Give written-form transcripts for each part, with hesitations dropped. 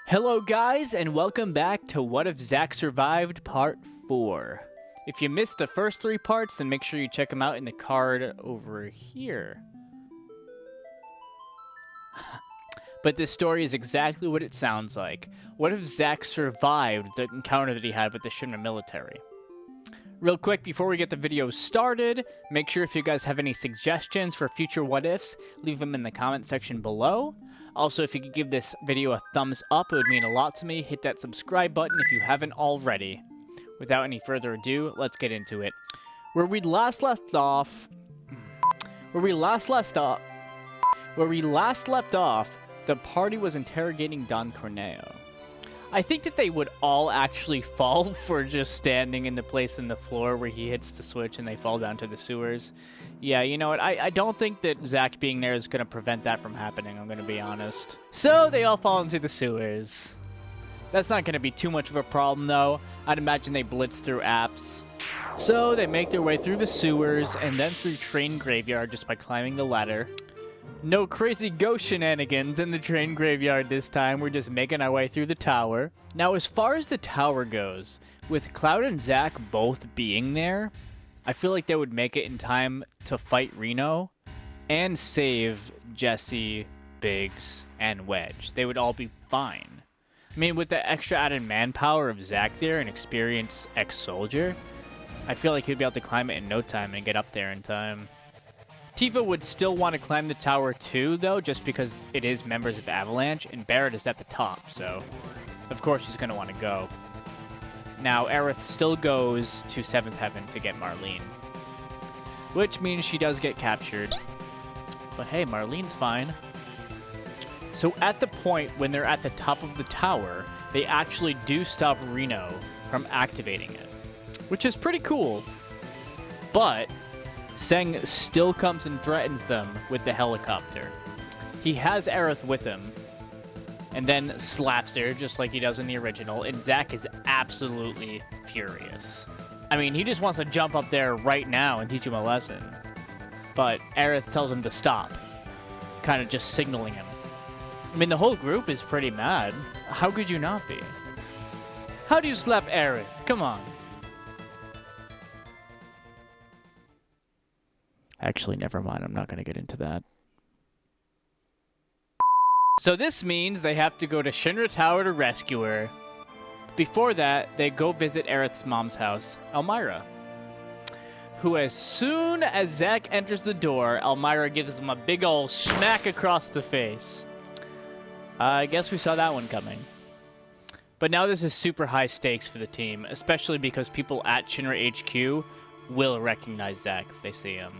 Hello guys, and welcome back to What If Zack Survived Part 4. If you missed the first 3 parts, then make sure you check them out in the card over here. But this story is exactly what it sounds like. What if Zack survived the encounter that he had with the SHINRA military? Real quick, before we get the video started, make sure if you guys have any suggestions for future what ifs, leave them in the comment section below. Also, if you could give this video a thumbs up, it would mean a lot to me. Hit that subscribe button if you haven't already. Without any further ado, let's get into it. Where we last left off, the party was interrogating Don Corneo. I think that they would all actually fall for just standing in the place in the floor where he hits the switch and they fall down to the sewers. Yeah, you know what? I don't think that Zack being there is going to prevent that from happening, I'm going to be honest. So they all fall into the sewers. That's not going to be too much of a problem, though. I'd imagine they blitz through apps. So they make their way through the sewers and then through train graveyard just by climbing the ladder. No crazy ghost shenanigans in the train graveyard this time. We're just making our way through the tower. Now, as far as the tower goes, with Cloud and Zack both being there, I feel like they would make it in time to fight Reno and save Jesse, Biggs, and Wedge. They would all be fine. I mean, with the extra added manpower of Zack there, an experienced ex-soldier, I feel like he'd be able to climb it in no time and get up there in time. Tifa would still want to climb the tower too, though, just because it is members of Avalanche, and Barrett is at the top, so of course she's going to want to go. Now, Aerith still goes to 7th Heaven to get Marlene, which means she does get captured. But hey, Marlene's fine. So at the point when they're at the top of the tower, they actually do stop Reno from activating it, which is pretty cool. But Seng still comes and threatens them with the helicopter. He has Aerith with him, and then slaps her just like he does in the original, and Zack is absolutely furious. I mean, he just wants to jump up there right now and teach him a lesson. But Aerith tells him to stop, kind of just signaling him. I mean, the whole group is pretty mad. How could you not be? How do you slap Aerith? Come on. Actually, never mind. I'm not going to get into that. So this means they have to go to SHINRA Tower to rescue her. Before that, they go visit Aerith's mom's house, Elmira, who, as soon as Zack enters the door, Elmira gives him a big ol' smack across the face. I guess we saw that one coming. But now this is super high stakes for the team, especially because people at SHINRA HQ will recognize Zack if they see him.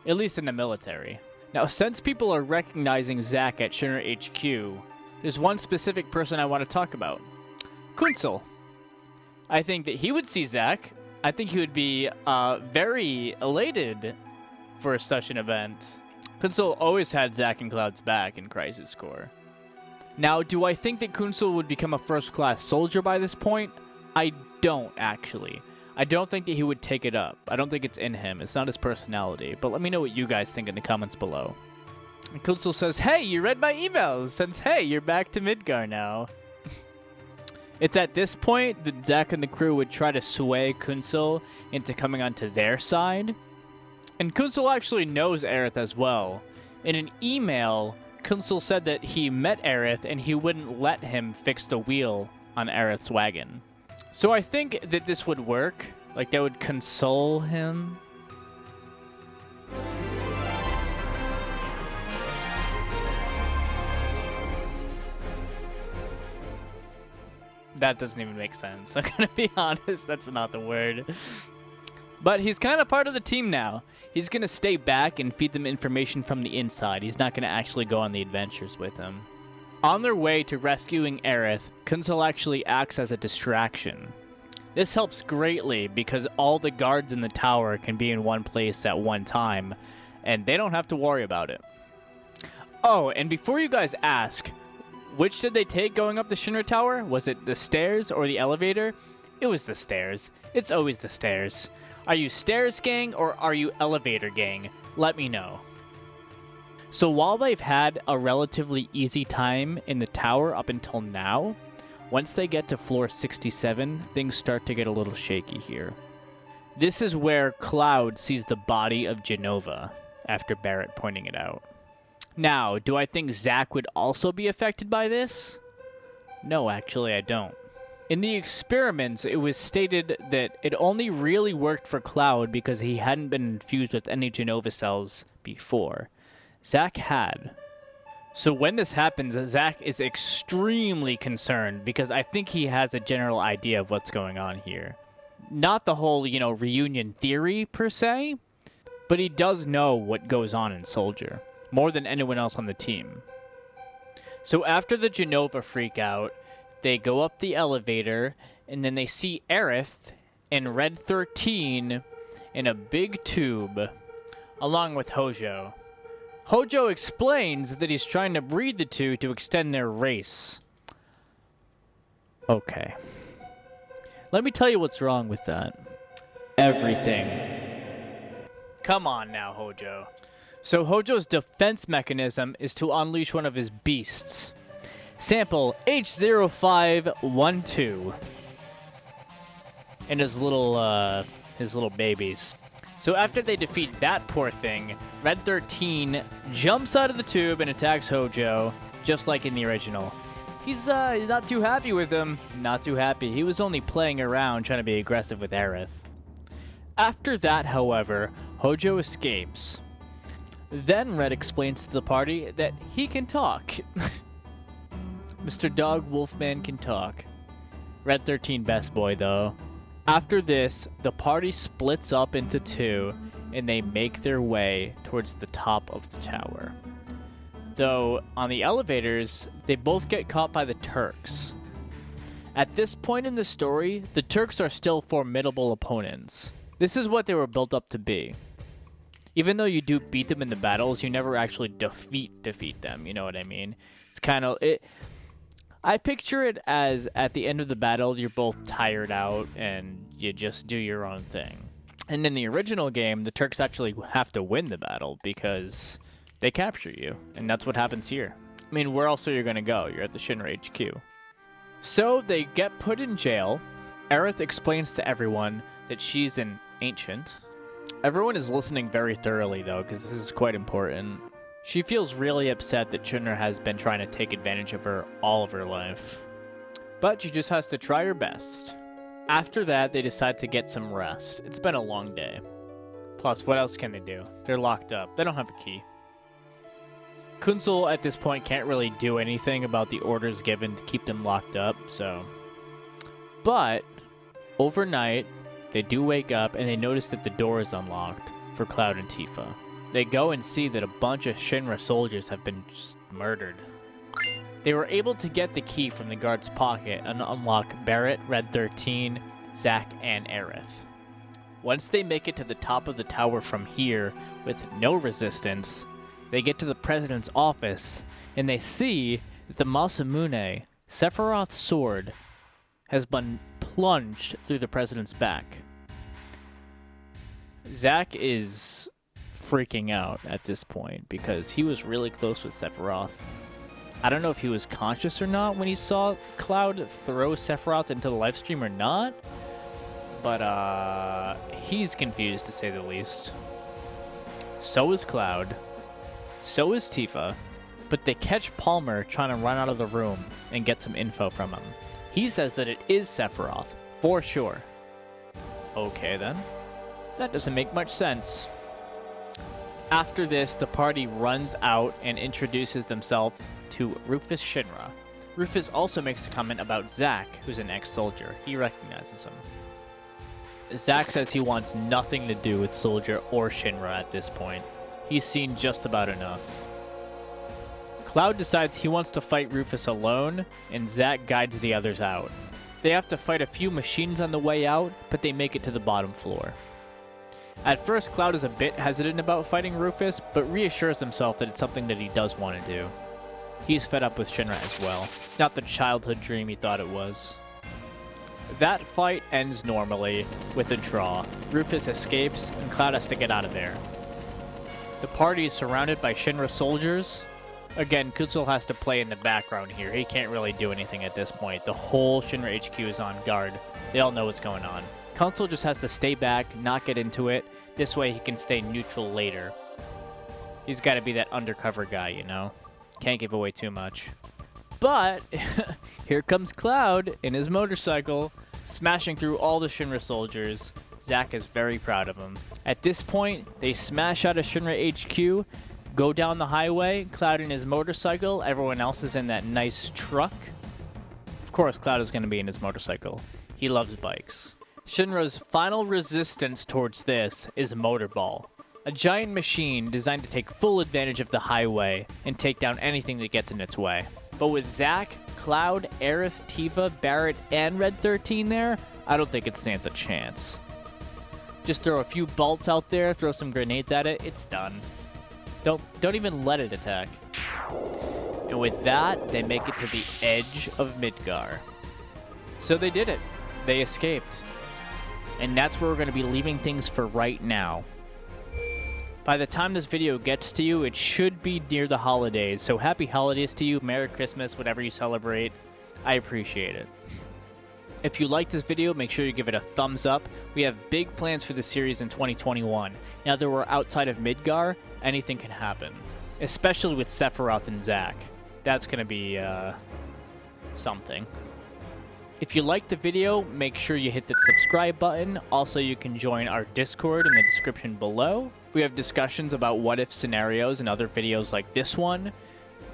At least in the military. Now, since people are recognizing Zack at SHINRA HQ, there's one specific person I want to talk about. Kunsel. I think that he would see Zack. I think he would be very elated for such an event. Kunsel always had Zack and Cloud's back in Crisis Core. Now, do I think that Kunsel would become a first-class soldier by this point? I don't, actually. I don't think that he would take it up. I don't think it's in him. It's not his personality. But let me know what you guys think in the comments below. And Kunsel says, hey, you read my emails. Since, hey, you're back to Midgar now. It's at this point that Zack and the crew would try to sway Kunsel into coming onto their side. And Kunsel actually knows Aerith as well. In an email, Kunsel said that he met Aerith and he wouldn't let him fix the wheel on Aerith's wagon. So I think that this would work. Like, they would console him. That doesn't even make sense. I'm gonna be honest, that's not the word. But he's kind of part of the team now. He's gonna stay back and feed them information from the inside. He's not gonna actually go on the adventures with them. On their way to rescuing Aerith, Kunsel actually acts as a distraction. This helps greatly because all the guards in the tower can be in one place at one time, and they don't have to worry about it. Oh, and before you guys ask, which did they take going up the SHINRA Tower? Was it the stairs or the elevator? It was the stairs. It's always the stairs. Are you stairs gang or are you elevator gang? Let me know. So while they've had a relatively easy time in the tower up until now, once they get to floor 67, things start to get a little shaky here. This is where Cloud sees the body of Jenova, after Barrett pointing it out. Now, do I think Zack would also be affected by this? No, actually I don't. In the experiments, it was stated that it only really worked for Cloud because he hadn't been infused with any Jenova cells before. Zack had. So when this happens, Zack is extremely concerned because I think he has a general idea of what's going on here. Not the whole, reunion theory per se, but he does know what goes on in Soldier, more than anyone else on the team. So after the Jenova freak out, they go up the elevator, and then they see Aerith and Red 13 in a big tube, along with Hojo. Hojo explains that he's trying to breed the two to extend their race. Okay. Let me tell you what's wrong with that. Everything. Come on now, Hojo. So Hojo's defense mechanism is to unleash one of his beasts. Sample H0512. And his little babies. So after they defeat that poor thing, Red 13 jumps out of the tube and attacks Hojo, just like in the original. He's not too happy with him. Not too happy. He was only playing around trying to be aggressive with Aerith. After that, however, Hojo escapes. Then Red explains to the party that he can talk. Mr. Dog Wolfman can talk. Red 13 best boy, though. After this, the party splits up into two, and they make their way towards the top of the tower. Though, on the elevators, they both get caught by the Turks. At this point in the story, the Turks are still formidable opponents. This is what they were built up to be. Even though you do beat them in the battles, you never actually defeat them, you know what I mean? It's kind of... I picture it as, at the end of the battle, you're both tired out, and you just do your own thing. And in the original game, the Turks actually have to win the battle, because they capture you, and that's what happens here. I mean, where else are you going to go? You're at the Shinra HQ. So, they get put in jail. Aerith explains to everyone that she's an ancient. Everyone is listening very thoroughly, though, because this is quite important. She feels really upset that SHINRA has been trying to take advantage of her all of her life. But she just has to try her best. After that, they decide to get some rest. It's been a long day. Plus, what else can they do? They're locked up. They don't have a key. Kunzel, at this point, can't really do anything about the orders given to keep them locked up, so... But, overnight, they do wake up, and they notice that the door is unlocked for Cloud and Tifa. They go and see that a bunch of Shinra soldiers have been just murdered. They were able to get the key from the guard's pocket and unlock Barrett, Red 13, Zack, and Aerith. Once they make it to the top of the tower from here with no resistance, they get to the president's office, and they see that the Masamune, Sephiroth's sword, has been plunged through the president's back. Zack is freaking out at this point because he was really close with Sephiroth. I don't know if he was conscious or not when he saw Cloud throw Sephiroth into the livestream or not, but he's confused to say the least. So is Cloud. So is Tifa. But they catch Palmer trying to run out of the room and get some info from him. He says that it is Sephiroth, for sure. Okay then. That doesn't make much sense. After this, the party runs out and introduces themselves to Rufus Shinra. Rufus also makes a comment about Zack, who's an ex-soldier. He recognizes him. Zack says he wants nothing to do with Soldier or Shinra at this point. He's seen just about enough. Cloud decides he wants to fight Rufus alone, and Zack guides the others out. They have to fight a few machines on the way out, but they make it to the bottom floor. At first, Cloud is a bit hesitant about fighting Rufus, but reassures himself that it's something that he does want to do. He's fed up with Shinra as well. It's not the childhood dream he thought it was. That fight ends normally, with a draw. Rufus escapes, and Cloud has to get out of there. The party is surrounded by Shinra soldiers. Again, Kutzel has to play in the background here. He can't really do anything at this point. The whole Shinra HQ is on guard. They all know what's going on. Kutzel just has to stay back, not get into it. This way he can stay neutral later. He's got to be that undercover guy, you know? Can't give away too much. But here comes Cloud in his motorcycle, smashing through all the Shinra soldiers. Zack is very proud of him. At this point, they smash out of Shinra HQ, go down the highway, Cloud in his motorcycle, everyone else is in that nice truck. Of course, Cloud is going to be in his motorcycle. He loves bikes. Shinra's final resistance towards this is Motorball, a giant machine designed to take full advantage of the highway and take down anything that gets in its way. But with Zack, Cloud, Aerith, Tifa, Barret, and Red 13 there, I don't think it stands a chance. Just throw a few bolts out there, throw some grenades at it, it's done. Don't even let it attack. And with that, they make it to the edge of Midgar. So they did it. They escaped. And that's where we're going to be leaving things for right now. By the time this video gets to you, it should be near the holidays. So happy holidays to you, Merry Christmas, whatever you celebrate. I appreciate it. If you like this video, make sure you give it a thumbs up. We have big plans for the series in 2021. Now that we're outside of Midgar, anything can happen. Especially with Sephiroth and Zack. That's going to be, something. If you liked the video, make sure you hit the subscribe button. Also, you can join our Discord in the description below. We have discussions about what-if scenarios and other videos like this one.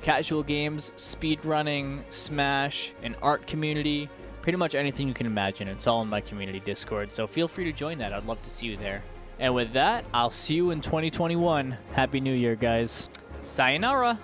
Casual games, speedrunning, Smash, an art community. Pretty much anything you can imagine. It's all in my community Discord, so feel free to join that. I'd love to see you there. And with that, I'll see you in 2021. Happy New Year, guys. Sayonara!